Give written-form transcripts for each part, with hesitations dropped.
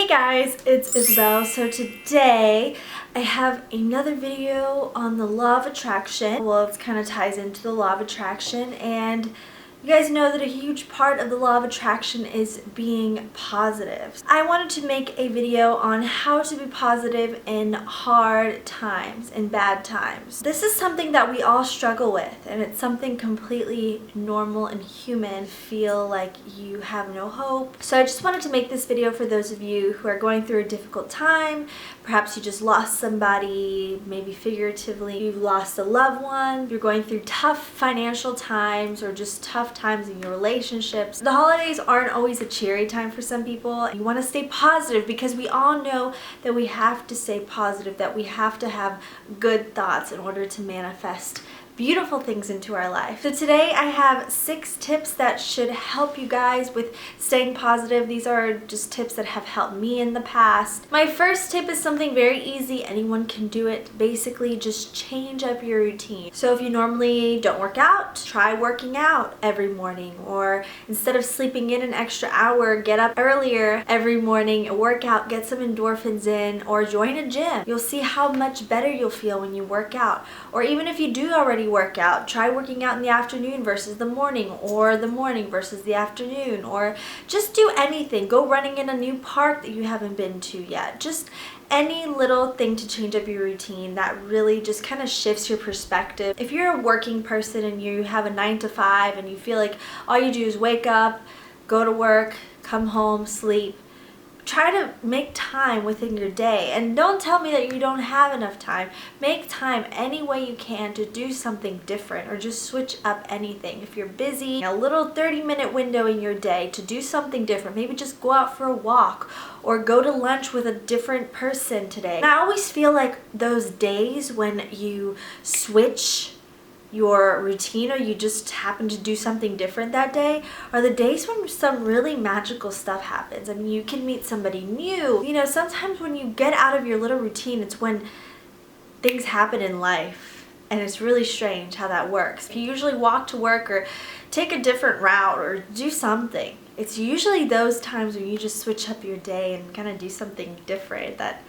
guys, it's Isabel. So today I have another video on the law of attraction. Well, it kind of ties into the law of attraction, and you guys know that a huge part of the law of attraction is being positive. I wanted to make a video on how to be positive in hard times, in bad times. This is something that we all struggle with, and it's something completely normal and human. Feel like you have no hope. So I just wanted to make this video for those of you who are going through a difficult time. Perhaps you just lost somebody, maybe figuratively you've lost a loved one, you're going through tough financial times or just tough times in your relationships. The holidays aren't always a cheery time for some people. You want to stay positive because we all know that we have to stay positive, that we have to have good thoughts in order to manifest beautiful things into our life. So today I have 6 tips that should help you guys with staying positive. These are just tips that have helped me in the past. My first tip is something very easy. Anyone can do it. Basically, just change up your routine. So if you normally don't work out, try working out every morning, or instead of sleeping in an extra hour, get up earlier every morning, work out, get some endorphins in, or join a gym. You'll see how much better you'll feel when you work out. Or even if you do already work out, try working out in the afternoon versus the morning, or the morning versus the afternoon, or just do anything. Go running in a new park that you haven't been to yet. Just any little thing to change up your routine that really just kind of shifts your perspective. If you're a working person and you have a 9 to 5 and you feel like all you do is wake up, go to work, come home, sleep, try to make time within your day, and don't tell me that you don't have enough time. Make time any way you can to do something different, or just switch up anything. If you're busy, a little 30-minute window in your day to do something different. Maybe just go out for a walk or go to lunch with a different person today. And I always feel like those days when you switch your routine, or you just happen to do something different that day, are the days when some really magical stuff happens. I mean, you can meet somebody new. You know, sometimes when you get out of your little routine, it's when things happen in life, and it's really strange how that works. If you usually walk to work or take a different route or do something, it's usually those times when you just switch up your day and kind of do something different that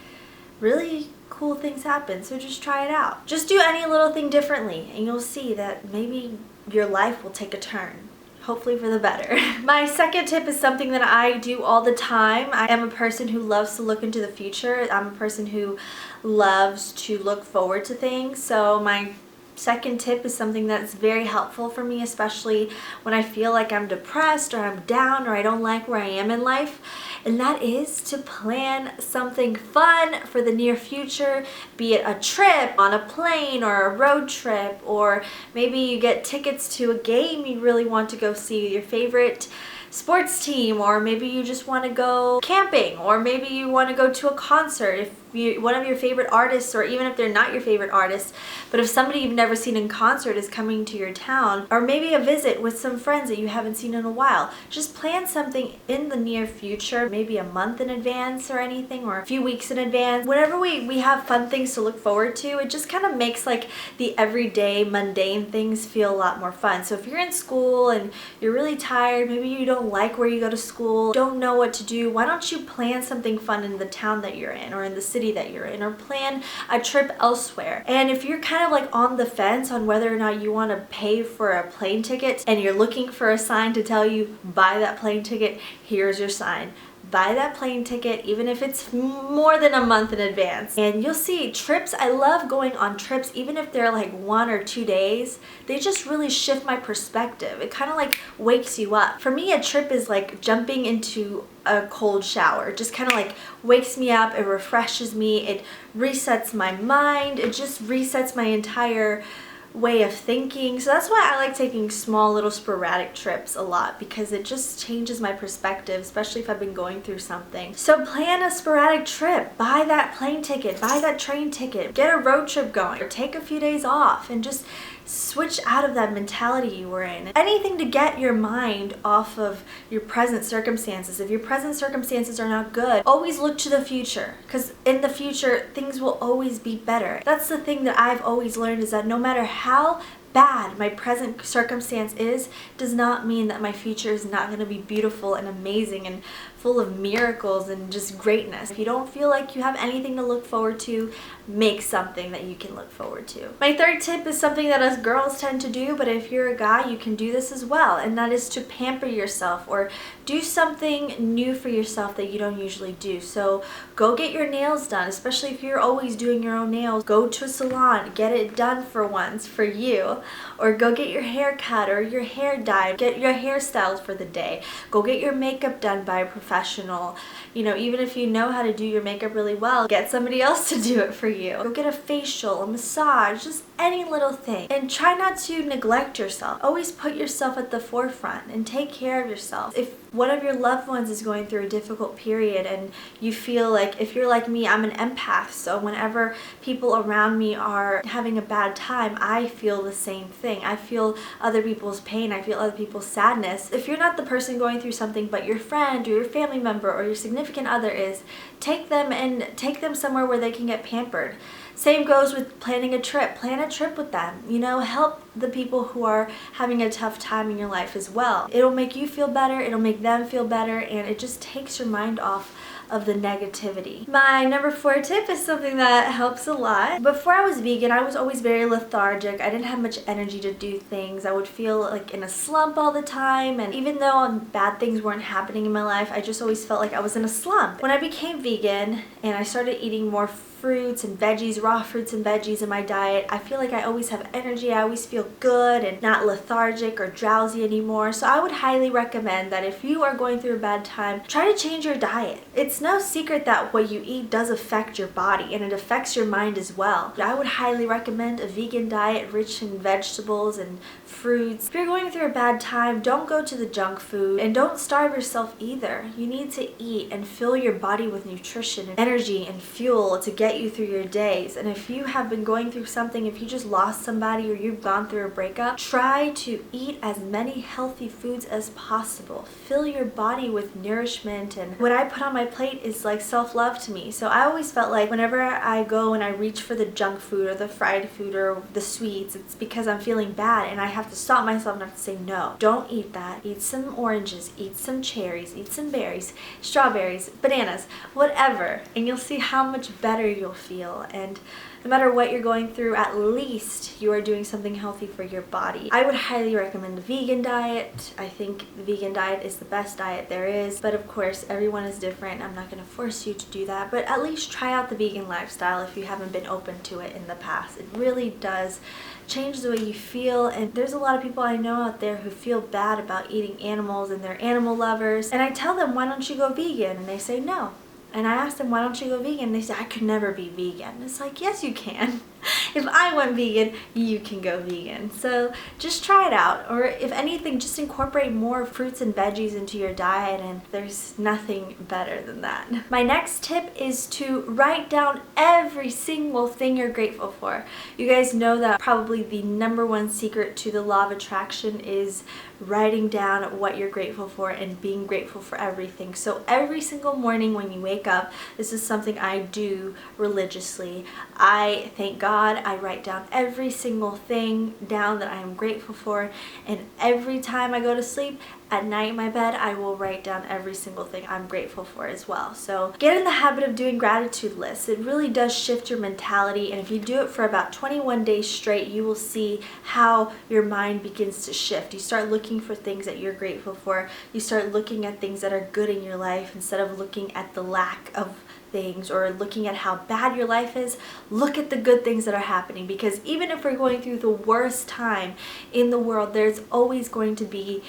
really cool things happen. So just try it out. Just do any little thing differently, and you'll see that maybe your life will take a turn, hopefully for the better. My second tip is something that I do all the time. I am a person who loves to look into the future. I'm a person who loves to look forward to things. So my second tip is something that's very helpful for me, especially when I feel like I'm depressed or I'm down or I don't like where I am in life. And that is to plan something fun for the near future, be it a trip on a plane or a road trip, or maybe you get tickets to a game you really want to go see, your favorite sports team, or maybe you just want to go camping, or maybe you want to go to a concert. If one of your favorite artists, or even if they're not your favorite artist, but if somebody you've never seen in concert is coming to your town, or maybe a visit with some friends that you haven't seen in a while, just plan something in the near future, maybe a month in advance or anything, or a few weeks in advance. Whenever we have fun things to look forward to, it just kind of makes like the everyday mundane things feel a lot more fun. So if you're in school and you're really tired, maybe you don't like where you go to school, don't know what to do, why don't you plan something fun in the town that you're in, or in the city that you're in, or plan a trip elsewhere. And if you're kind of like on the fence on whether or not you want to pay for a plane ticket, and you're looking for a sign to tell you buy that plane ticket, here's your sign. Buy that plane ticket, even if it's more than a month in advance. And you'll see trips, I love going on trips, even if they're like 1 or 2 days. They just really shift my perspective. It kind of like wakes you up. For me, a trip is like jumping into a cold shower. It just kind of like wakes me up, it refreshes me, it resets my mind, it just resets my entire way of thinking. So that's why I like taking small little sporadic trips a lot, because it just changes my perspective, especially if I've been going through something. So plan a sporadic trip, buy that plane ticket, buy that train ticket, get a road trip going, or take a few days off and just switch out of that mentality you were in. Anything to get your mind off of your present circumstances. If your present circumstances are not good, always look to the future, because in the future things will always be better. That's the thing that I've always learned, is that no matter how bad my present circumstance is, does not mean that my future is not going to be beautiful and amazing and full of miracles and just greatness. If you don't feel like you have anything to look forward to, make something that you can look forward to. My third tip is something that us girls tend to do, but if you're a guy, you can do this as well, and that is to pamper yourself or do something new for yourself that you don't usually do. So go get your nails done, especially if you're always doing your own nails. Go to a salon, get it done for once for you, or go get your hair cut or your hair dyed, get your hair styled for the day. Go get your makeup done by a professional. You know, even if you know how to do your makeup really well, get somebody else to do it for you. Go get a facial, a massage, just any little thing. And try not to neglect yourself. Always put yourself at the forefront and take care of yourself. If one of your loved ones is going through a difficult period and you feel like, if you're like me, I'm an empath, so whenever people around me are having a bad time, I feel the same thing. I feel other people's pain, I feel other people's sadness. If you're not the person going through something, but your friend or your family member or your significant other is, take them somewhere where they can get pampered. Same goes with planning a trip. Plan a trip with them. You know, help the people who are having a tough time in your life as well. It'll make you feel better, it'll make them feel better, and it just takes your mind off of the negativity. My number 4 tip is something that helps a lot. Before I was vegan, I was always very lethargic. I didn't have much energy to do things. I would feel like in a slump all the time, and even though bad things weren't happening in my life, I just always felt like I was in a slump. When I became vegan and I started eating more fruits and veggies, raw fruits and veggies in my diet, I feel like I always have energy, I always feel good and not lethargic or drowsy anymore. So I would highly recommend that if you are going through a bad time, try to change your diet. It's no secret that what you eat does affect your body and it affects your mind as well. I would highly recommend a vegan diet rich in vegetables and fruits. If you're going through a bad time, don't go to the junk food and don't starve yourself either. You need to eat and fill your body with nutrition and energy and fuel to get you through your days. And if you have been going through something, if you just lost somebody or you've gone through a breakup, try to eat as many healthy foods as possible. Fill your body with nourishment, and what I put on my plate is like self-love to me. So I always felt like whenever I go and I reach for the junk food or the fried food or the sweets, it's because I'm feeling bad and I have to stop myself and have to say no. Don't eat that. Eat some oranges, eat some cherries, eat some berries, strawberries, bananas, whatever, and you'll see how much better you'll feel. And no matter what you're going through, at least you are doing something healthy for your body. I would highly recommend a vegan diet. I think the vegan diet is the best diet there is, but of course everyone is different. I'm not going to force you to do that, but at least try out the vegan lifestyle if you haven't been open to it in the past. It really does change the way you feel, and there's a lot of people I know out there who feel bad about eating animals and they're animal lovers, and I tell them, why don't you go vegan? And they say no. And I asked them, why don't you go vegan? They said, I could never be vegan. It's like, yes, you can. If I went vegan, you can go vegan. So just try it out. Or if anything, just incorporate more fruits and veggies into your diet, and there's nothing better than that. My next tip is to write down every single thing you're grateful for. You guys know that probably the #1 secret to the law of attraction is writing down what you're grateful for and being grateful for everything. So every single morning when you wake up, this is something I do religiously. I thank God, I write down every single thing down that I am grateful for, and every time I go to sleep at night in my bed, I will write down every single thing I'm grateful for as well. So get in the habit of doing gratitude lists. It really does shift your mentality, and if you do it for about 21 days straight, you will see how your mind begins to shift. You start looking for things that you're grateful for. You start looking at things that are good in your life instead of looking at the lack of things or looking at how bad your life is. Look at the good things that are happening, because even if we're going through the worst time in the world, there's always going to be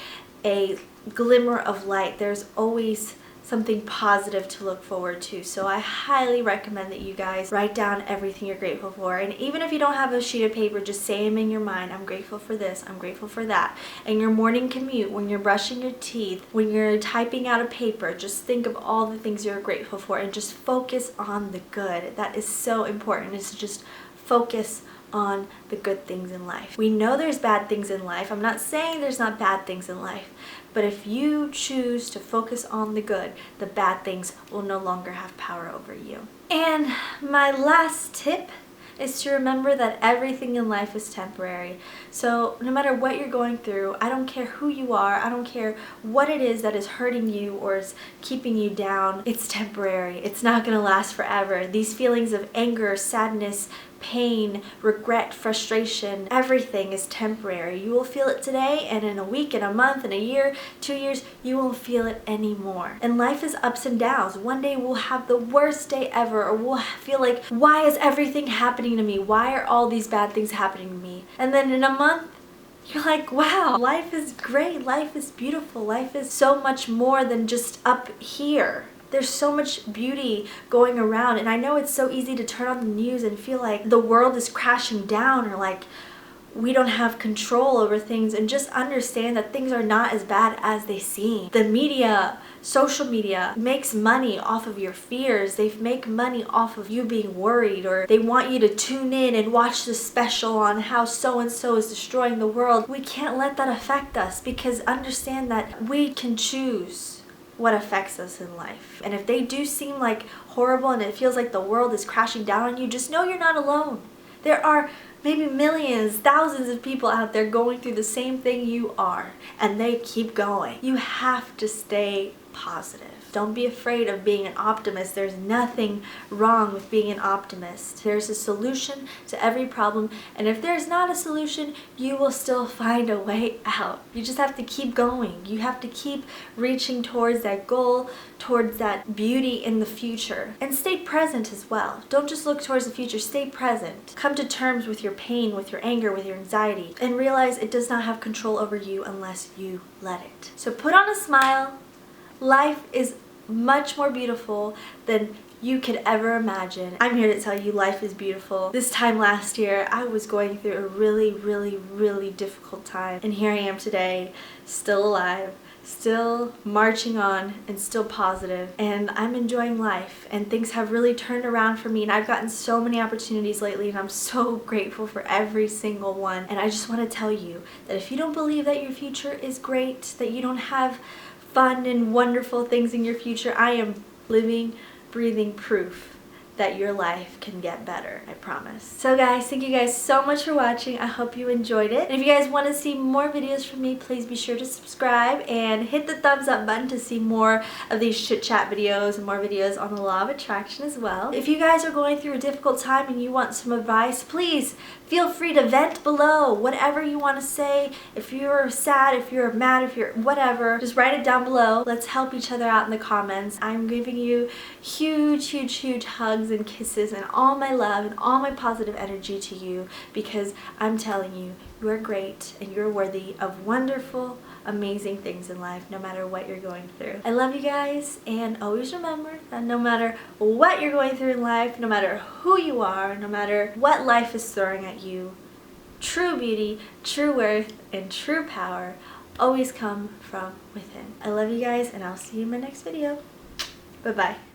a glimmer of light. There's always something positive to look forward to. So I highly recommend that you guys write down everything you're grateful for. And even if you don't have a sheet of paper, just say them in your mind. I'm grateful for this, I'm grateful for that. In your morning commute, when you're brushing your teeth, when you're typing out a paper, just think of all the things you're grateful for and just focus on the good. That is so important, is to just focus on the good things in life. We know there's bad things in life. I'm not saying there's not bad things in life, but if you choose to focus on the good, the bad things will no longer have power over you. And my last tip is to remember that everything in life is temporary. So no matter what you're going through, I don't care who you are, I don't care what it is that is hurting you or is keeping you down, it's temporary. It's not going to last forever. These feelings of anger, sadness, pain, regret, frustration, everything is temporary. You will feel it today, and in a week, in a month, in a year, 2 years, you won't feel it anymore. And life is ups and downs. One day we'll have the worst day ever, or we'll feel like, why is everything happening to me? Why are all these bad things happening to me? And then in a month, you're like, wow, life is great, life is beautiful, life is so much more than just up here. There's so much beauty going around, and I know it's so easy to turn on the news and feel like the world is crashing down, or like we don't have control over things, and just understand that things are not as bad as they seem. The media, social media, makes money off of your fears. They make money off of you being worried, or they want you to tune in and watch the special on how so-and-so is destroying the world. We can't let that affect us, because understand that we can choose what affects us in life. And if they do seem like horrible and it feels like the world is crashing down on you, just know you're not alone. There are maybe millions, thousands of people out there going through the same thing you are, and they keep going. You have to stay positive. Don't be afraid of being an optimist. There's nothing wrong with being an optimist. There's a solution to every problem, and if there's not a solution, you will still find a way out. You just have to keep going. You have to keep reaching towards that goal, towards that beauty in the future. And stay present as well. Don't just look towards the future, stay present. Come to terms with your pain, with your anger, with your anxiety, and realize it does not have control over you unless you let it. So put on a smile. Life is much more beautiful than you could ever imagine. I'm here to tell you life is beautiful. This time last year, I was going through a really difficult time. And here I am today, still alive, still marching on, and still positive. And I'm enjoying life. And things have really turned around for me. And I've gotten so many opportunities lately, and I'm so grateful for every single one. And I just want to tell you that if you don't believe that your future is great, that you don't have fun and wonderful things in your future, I am living, breathing proof that your life can get better, I promise. So guys, thank you guys so much for watching. I hope you enjoyed it. And if you guys want to see more videos from me, please be sure to subscribe and hit the thumbs up button to see more of these chit chat videos and more videos on the law of attraction as well. If you guys are going through a difficult time and you want some advice, please feel free to vent below. Whatever you want to say, if you're sad, if you're mad, if you're whatever, just write it down below. Let's help each other out in the comments. I'm giving you huge hugs and kisses and all my love and all my positive energy to you, because I'm telling you, you are great and you're worthy of wonderful, amazing things in life, no matter what you're going through. I love you guys, and always remember that no matter what you're going through in life, no matter who you are, no matter what life is throwing at you, true beauty, true worth, and true power always come from within. I love you guys, and I'll see you in my next video. Bye-bye.